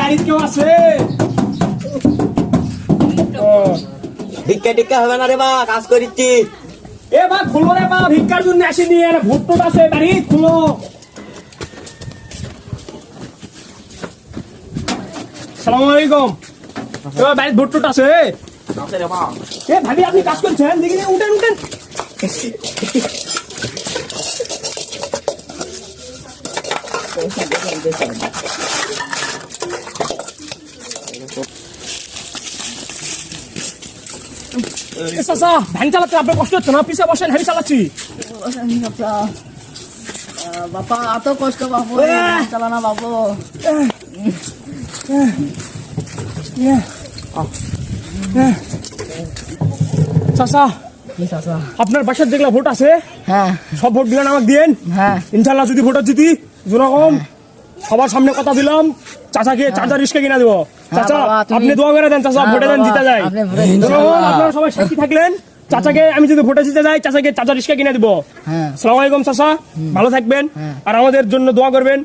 বাড়িতে কেউ আছে? ভিক্ষা টিক্ষা হবে না রে বা, কাজ করিচ্ছি। এ বা খুলো রে বা, ভিক্ষার জন্য আসেনি, ভোট টোট আছে বাড়ি, খুলো। সালাম আলাইকুম। এবার বাড়িতে ভোট টোট আছে? এ ভাবি আপনি কাজ করছেন, দেখি উঠেন উঠেন। চাচা ভ্যান চালাতে আপনার কষ্ট হচ্ছে না? পিছিয়ে বসেন, আমি চালাচ্ছি। বাপা এত কষ্ট বাপু, চালানা বাপু। চাচা কি চাচা? আপনার বাসার যেগুলা ভোট আছে হ্যাঁ সব ভোট দিলেন আমাকে দিয়েন। হ্যাঁ ইনশাল্লাহ যদি ভোটার জিতি যেরকম সবার সামনে কথা দিলাম, চাচাকে চার্জার রিস্কা কিনা দেবো। চাচা বাবা, তুমি- আপনি দোয়া করে দেন, চাচা হ্যাঁ, ভোটে দেন, বাবা, জিতে যায়। আপনি ভোটে জিতে যেরকম যান। আপনারা সবাই সাক্ষী থাকলেন, চাচাকে আমি যদি ভোটে জিতে যাই, চাচাকে চার্জার রিস্কা কিনে দিব। হ্যাঁ আসসালামু আলাইকুম চাচা, ভালো থাকবেন আর আমাদের জন্য দোয়া করবেন।